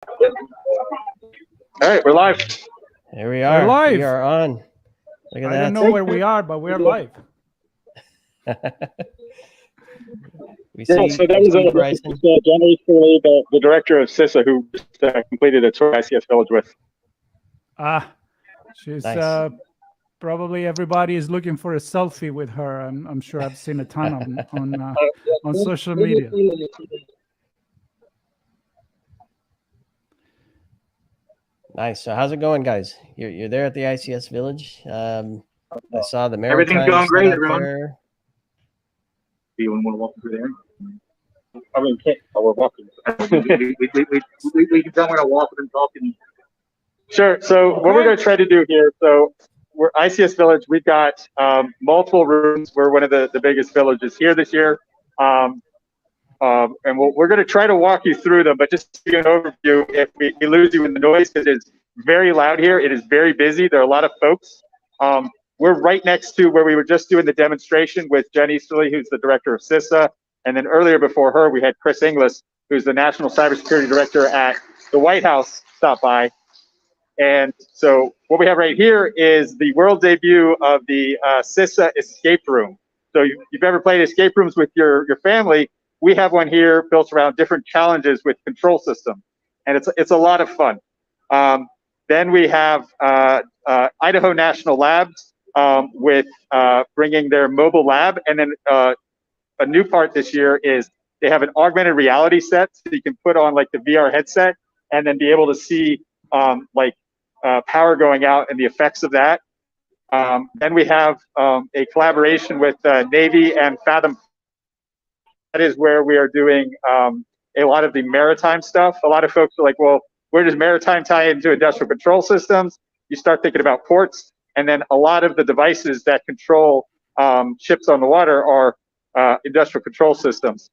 All right, we're live. Here we are. We're live. We are on. Look at that. I don't know where we are, but we're live. We see, So that was Bryson. Jenny, the director of CISA, who completed a tour of ICS Village with. She's Nice. probably everybody is looking for a selfie with her. I'm sure I've seen a ton on social media. Nice. So how's it going, guys? You're there at the ICS Village. I saw the maritime. Everything's going great, everyone. There. Do you want to walk through there? I mean, can't. Oh, we're walking. we can tell we're walking and talking. Sure. So what we're going to try to do here. So we're ICS Village. We've got multiple rooms. We're one of the biggest villages here this year. And we're going to try to walk you through them, but just to give you an overview, if we lose you in the noise, because it's very loud here, it is very busy. There are a lot of folks. We're right next to where we were just doing the demonstration with Jen Easterly, who's the director of CISA. And then earlier before her, we had Chris Inglis, who's the National Cybersecurity Director at the White House, stop by. And so what we have right here is the world debut of the CISA escape room. So you've ever played escape rooms with your family, we have one here built around different challenges with control system. And it's a lot of fun. Then we have Idaho National Labs with bringing their mobile lab. And then a new part this year is they have an augmented reality set, so you can put on like the VR headset and then be able to see power going out and the effects of that. Then we have a collaboration with Navy and Fathom. That is where we are doing a lot of the maritime stuff. A lot of folks are like, well, where does maritime tie into industrial control systems? You start thinking about ports, and then a lot of the devices that control ships on the water are industrial control systems.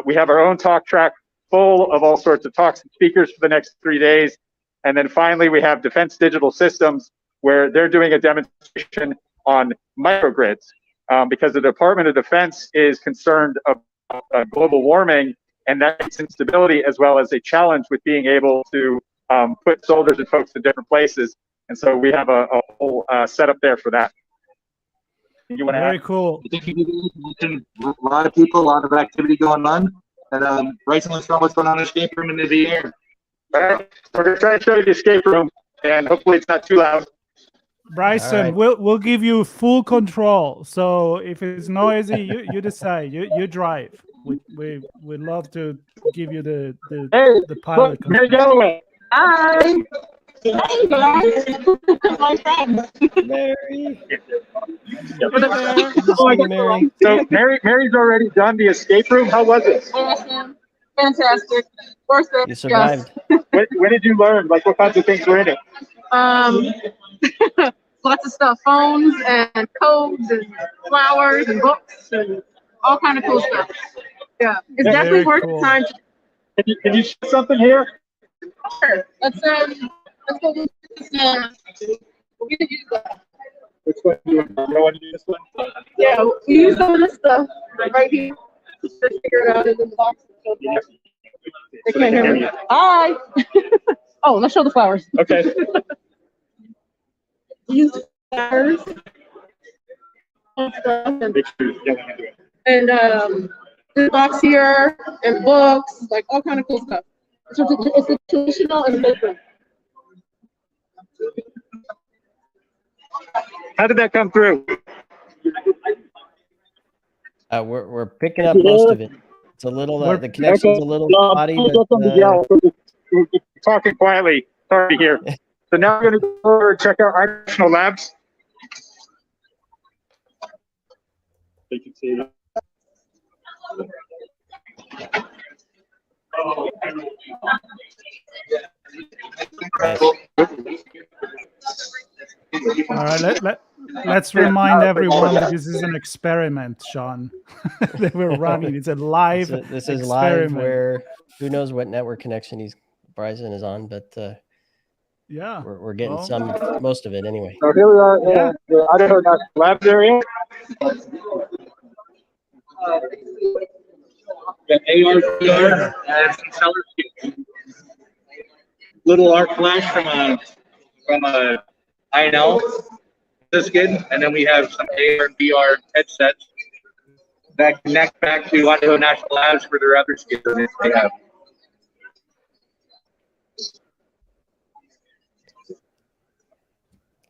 We have our own talk track full of all sorts of talks and speakers for the next 3 days. And then finally, we have Defense Digital Systems, where they're doing a demonstration on microgrids, because the Department of Defense is concerned about global warming and that instability, as well as a challenge with being able to put soldiers and folks in different places. And so we have a whole setup there for that. You want to Very add? cool. A lot of people, a lot of activity going on. And Bryson, let's know what's going on in the escape room in the air. All right, we're going to try to show you the escape room, and hopefully it's not too loud. Bryson, right. we'll give you full control. So if it's noisy, you decide. You drive. We'd love to give you the pilot control. Mary Galloway. Hi. Hey guys. My friends. Mary. Mary. So Mary's already done the escape room. How was it? Awesome. Fantastic. Worth it. You survived. What did you learn? Like, what kinds of things were in it? Lots of stuff. Phones and codes and flowers and books and all kind of cool stuff. Yeah. It's definitely worth the time. Can you show something here? Sure. Let's go do this. We're gonna use that. Which one do you want to do? This one? Yeah, we use some of this stuff right here. Just figure it out in the box. They can't hear me. Hi. Oh, let's show the flowers. Okay. Use the flowers. And this box here and books, like all kind of cool stuff. It's a traditional and different. How did that come through? We're picking up most of it. It's a little the connection's a little spotty, but we're talking quietly. Sorry to hear. So now we're going to go over and check out our national labs. You can see it. All right, let's remind everyone that this is an experiment, Sean. That we're running. It's a live this is experiment. live where who knows what network connection Bryson is on, but yeah, we're getting most of it anyway. So here we are in the Idaho National Labs area. The AR and some sellers. little arc flash from a INL this kid, and then we have some AR and VR headsets that connect back to Idaho National Labs for their other skins that they have.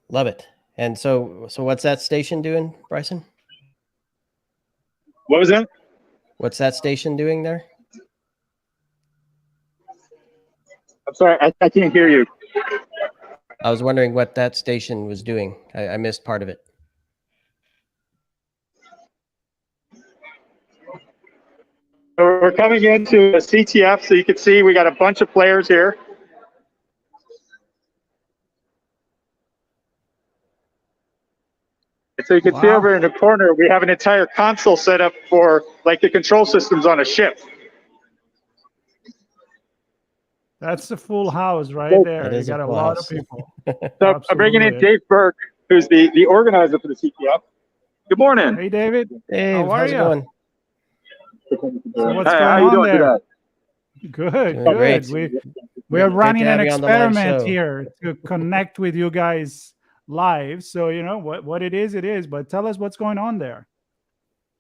Love it. And so what's that station doing, Bryson? What was that? What's that station doing there? I'm sorry, I can't hear you. I was wondering what that station was doing. I missed part of it. So we're coming into a CTF, so you can see we got a bunch of players here. And so you can see Wow. over in the corner, we have an entire console set up for like the control systems on a ship. That's the full house right there. That You is a got a full lot house. of people. So I'm bringing in Absolutely. Dave Burke, who's the organizer for the CTF. Good morning. Hey, David. Dave, How are how's it you? going? So what's Hey, going how you on doing there? today? Good, Doing good. great. We are Great running to an have you on the live experiment show. here to connect with you guys live. So you know what it is. But tell us what's going on there.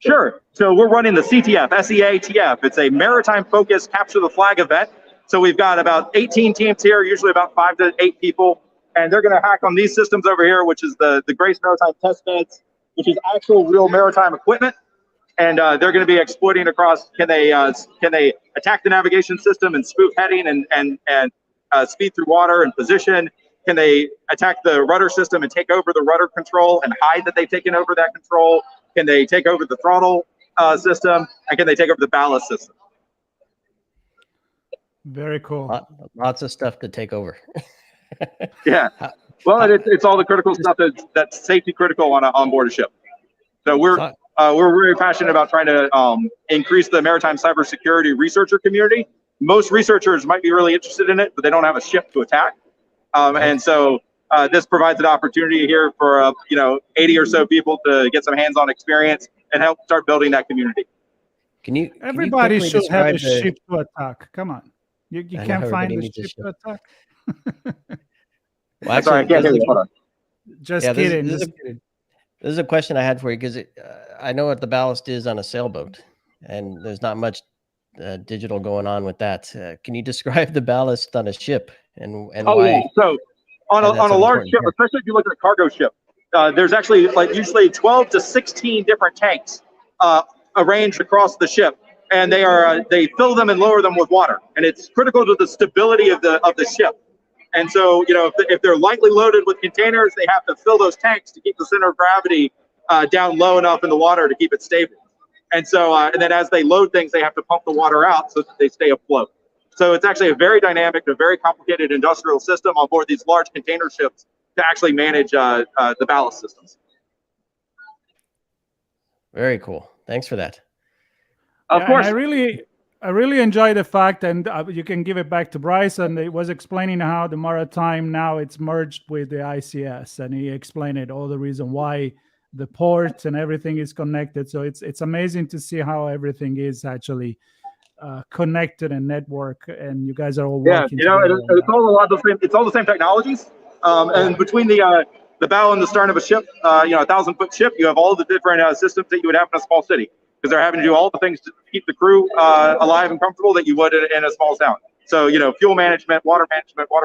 Sure. So we're running the CTF, SEATF. It's a maritime-focused capture the flag event. So we've got about 18 teams here, usually about 5 to 8 people, and they're going to hack on these systems over here, which is the Grace Maritime Test Beds, which is actual real maritime equipment. And they're going to be exploiting across. Can they attack the navigation system and spoof heading and speed through water and position? Can they attack the rudder system and take over the rudder control and hide that they've taken over that control? Can they take over the throttle system? And can they take over the ballast system? Very cool. Lots of stuff to take over. Yeah. Well, it's all the critical stuff that's safety critical on board a ship. So we're very passionate about trying to increase the maritime cybersecurity researcher community. Most researchers might be really interested in it, but they don't have a ship to attack. And so this provides an opportunity here for 80 or so people to get some hands-on experience and help start building that community. Everybody quickly should have a describe the- ship to attack. Come on. You I know, can't find everybody the needs a ship to attack. Well, Sorry, I actually, can't hear you. Hold on. Just Yeah, kidding. this is a question I had for you because I know what the ballast is on a sailboat, and there's not much digital going on with that. Can you describe the ballast on a ship and why? Yeah. So on that's a an large important ship, part. especially if you look at a cargo ship, there's actually usually 12 to 16 different tanks arranged across the ship, and they fill them and lower them with water, and it's critical to the stability of the ship. And so, if they're lightly loaded with containers, they have to fill those tanks to keep the center of gravity down low enough in the water to keep it stable. And so, and then as they load things, they have to pump the water out so that they stay afloat. So it's actually a very dynamic, a very complicated industrial system on board these large container ships to actually manage the ballast systems. Very cool. Thanks for that. Of course. I really enjoy the fact, and you can give it back to Bryson. It was explaining how the maritime now it's merged with the ICS, and he explained it all the reason why the ports and everything is connected. So it's amazing to see how everything is actually connected and network, and you guys are all working. It's all a lot of the same. It's all the same technologies, and between the bow and the stern of a ship, a 1,000-foot ship, you have all the different systems that you would have in a small city, because they're having to do all the things to keep the crew alive and comfortable that you would in a small town. So, fuel management, water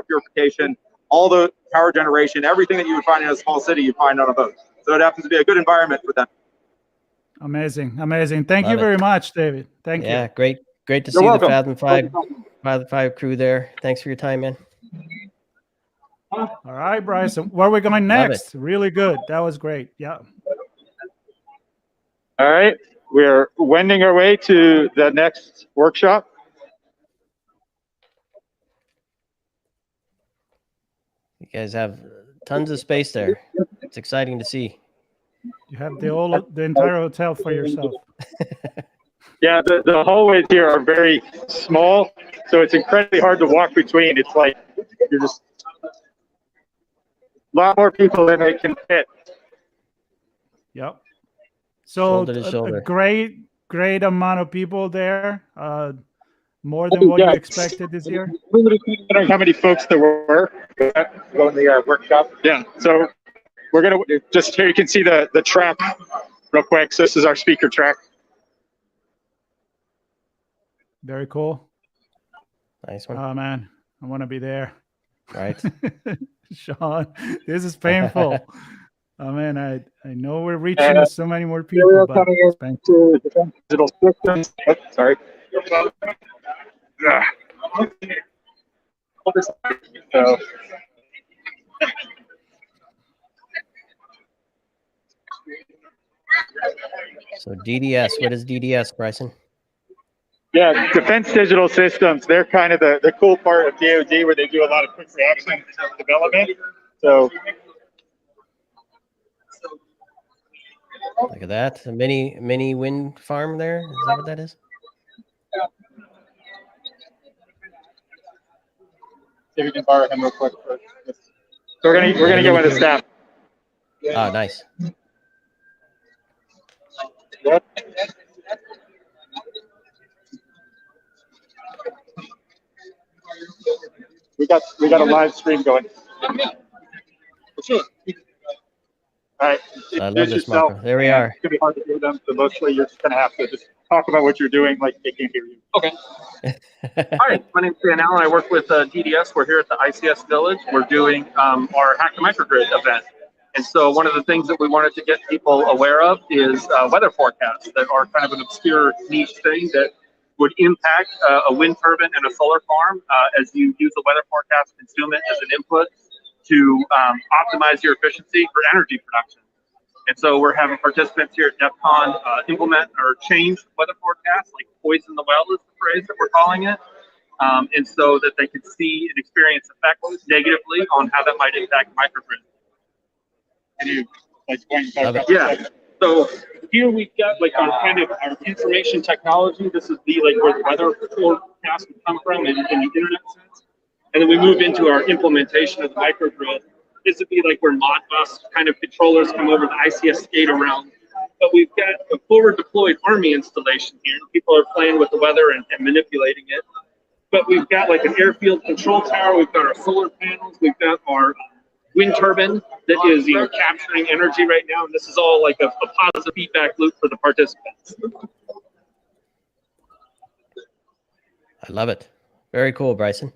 purification, all the power generation, everything that you would find in a small city, you find on a boat. So it happens to be a good environment for them. Amazing. Thank you Love it. very much, David. Thank you. Yeah, great to You're see welcome. the Fathom 5 crew there. Thanks for your time, man. All right, Bryson. Where are we going Love next? Really good. That was great. Yeah. All right, we're wending our way to the next workshop. You guys have tons of space there. It's exciting to see. You have the entire hotel for yourself. Yeah, the hallways here are very small, so it's incredibly hard to walk between. It's like you're just a lot more people than they can fit. Yep. So Shoulder to shoulder. a great amount of people there. More than what Yeah. you expected this year? Considering how many folks there were going to the workshop. Yeah. So we're gonna just here. You can see the track real quick. So this is our speaker track. Very cool. Nice one. Oh man, I want to be there. Right. Sean, this is painful. Oh man, I know we're reaching so many more people, but it's painful. To defense digital systems. Oh, sorry. So, So DDS, what is DDS, Bryson? yeah, defense digital systems. They're kind of the cool part of DoD where they do a lot of quick reaction development. So Look at that. A mini wind farm there. Is that what that is? see if we can borrow him real quick. So we're gonna get with the staff. Ah, nice. Yep. We got a live stream going. Sure. All right. I love Introduce this yourself. marker. There we are. It's gonna be hard to hear them, so mostly you're just gonna have to just talk about what you're doing, like they can't hear you. Okay. Hi, my name's Dan Allen. I work with DDS. We're here at the ICS Village. We're doing our Hack the Microgrid event. And so one of the things that we wanted to get people aware of is weather forecasts that are kind of an obscure niche thing that would impact a wind turbine and a solar farm as you use the weather forecast, consume it as an input to optimize your efficiency for energy production. And so we're having participants here at DEF CON implement or change weather forecasts, like poison the well is the phrase that we're calling it. And so that they could see and experience effects negatively on how that might impact microgrid. Can you explain? Yeah. So here we've got like our kind of our information technology. This is the like where the weather forecast would come from in the internet sense. And then we move into our implementation of the microgrid. This would be like where Modbus kind of controllers come over the ICS SCADA realm. But we've got a forward deployed Army installation here. People are playing with the weather and manipulating it. But we've got like an airfield control tower. We've got our solar panels. We've got our wind turbine that is capturing energy right now. And this is all like a positive feedback loop for the participants. I love it. Very cool, Bryson.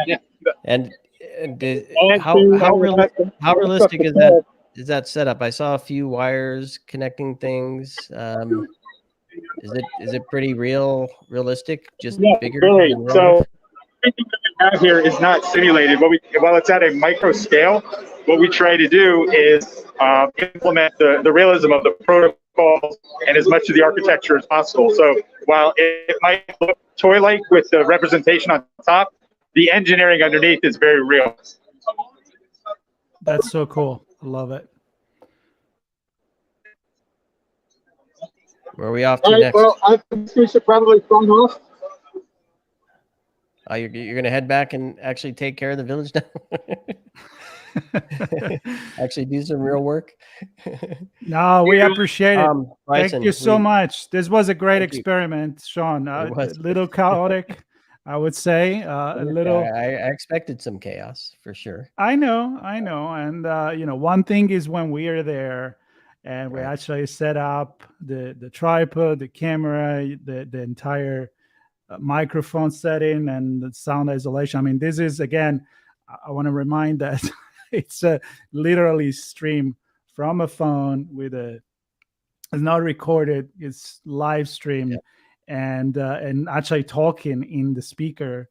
Yeah. And how realistic is that setup? I saw a few wires connecting things. Is it pretty realistic? Just bigger? Really. So everything that we have here is not simulated. While it's at a micro scale, what we try to do is implement the realism of the protocols and as much of the architecture as possible. So while it might look toy-like with the representation on top, the engineering underneath is very real. That's so cool. I love it. Where are we off to next? Well, I think we should probably sign off. Oh, you're going to head back and actually take care of the village now? Actually do some real work? No, we appreciate it. Bryson, thank you so much. This was a great experiment, Sean. A little chaotic, I would say. A little. I expected some chaos for sure. I know. And one thing is when we are there, and we actually set up the tripod, the camera, the entire microphone setting, and the sound isolation. I mean, this is again. I want to remind that it's literally streamed from a phone with it's not recorded. It's live streamed. And actually talking in the speaker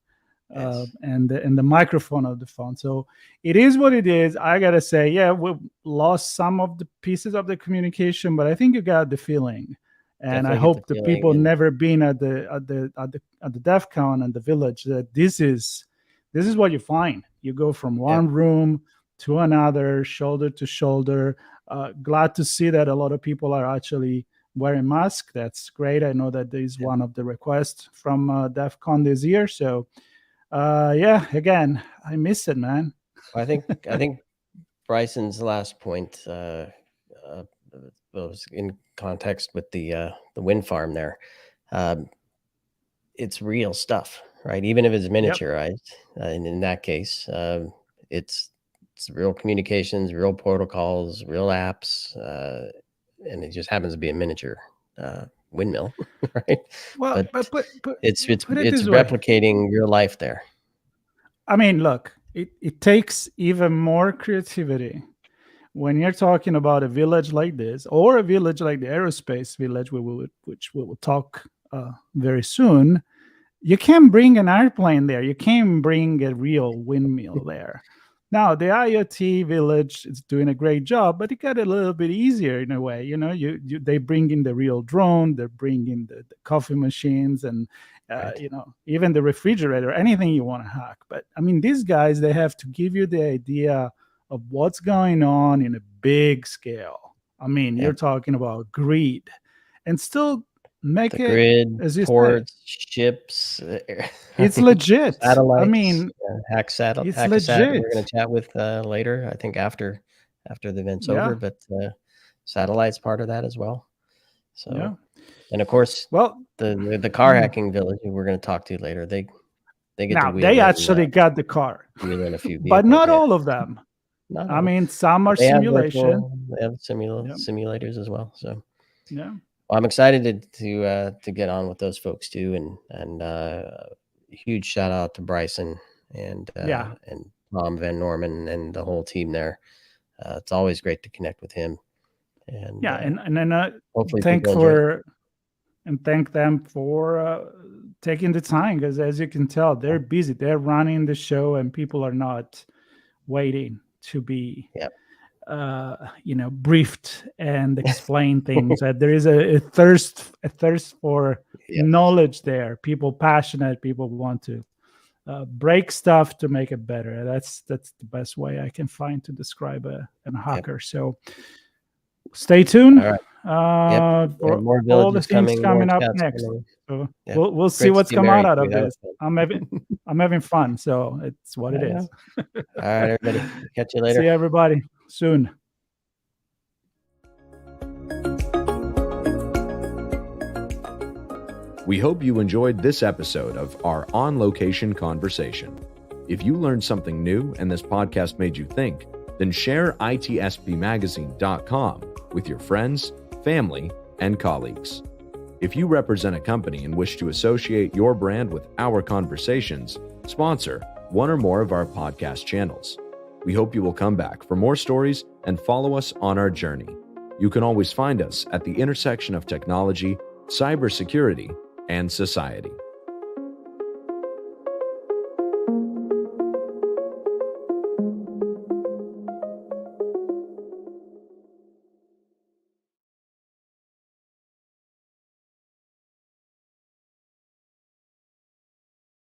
and the microphone of the phone. So it is what it is. I gotta say, yeah, we lost some of the pieces of the communication, but I think you got the feeling. And I hope the people never been at the DEF CON and the village that this is what you find. You go from one room to another, shoulder to shoulder. Glad to see that a lot of people are actually wearing masks. That's great. I know that there is one of the requests from DEF CON this year. So again, I miss it, man. I think Bryson's last point was in context with the wind farm there. it's real stuff, right? Even if it's miniaturized, in that case, it's real communications, real protocols, real apps, and it just happens to be a miniature windmill, right? Well, but but it's put it this way. replicating real life there. I mean, look, it takes even more creativity when you're talking about a village like this, or a village like the aerospace village, which we will talk very soon. You can't bring an airplane there. You can't bring a real windmill there. Now, the IoT village is doing a great job, but it got a little bit easier in a way. You know, they bring in the real drone, they're bringing the coffee machines, and Right. you know, even the refrigerator, anything you want to hack. But I mean, these guys, they have to give you the idea of what's going on in a big scale. I mean, you're talking about grid, and still make The it, grid, as you said, ports, ships. it's legit. Satellites. I mean, hack it's Hackasat. We're legit. going to chat with later. I think after the event's Yeah. over, but satellites part of that as well. So, Yeah. and of course, Well, the car hacking village who we're going to talk to later. They get now to wheel they in, actually got the car, wheel in a few but vehicles, not yeah. all of them. Not I all. mean, some are They have simulation. they have Yeah. simulators as well. So Yeah. well, I'm excited to get on with those folks too, and huge shout out to Bryson and Tom Van Norman and the whole team there. It's always great to connect with him. And and then hopefully thank people enjoy it. thank them for taking the time, because as you can tell, they're busy. They're running the show, and people are not waiting to be briefed and explain things. There is a thirst for knowledge there. People passionate, people want to break stuff to make it better. That's the best way I can find to describe a hacker. So stay tuned. All right. For more all the villages things coming more up chats next. coming. So Yeah. we'll see Great to what's see come Mary out too. of That this. was fun. I'm having fun, so it's what it is. All right, everybody. Catch you later. See everybody soon. We hope you enjoyed this episode of our On Location Conversation. If you learned something new and this podcast made you think, then share ITSPmagazine.com with your friends, family, and colleagues. If you represent a company and wish to associate your brand with our conversations, sponsor one or more of our podcast channels. We hope you will come back for more stories and follow us on our journey. You can always find us at the intersection of technology, cybersecurity, and society.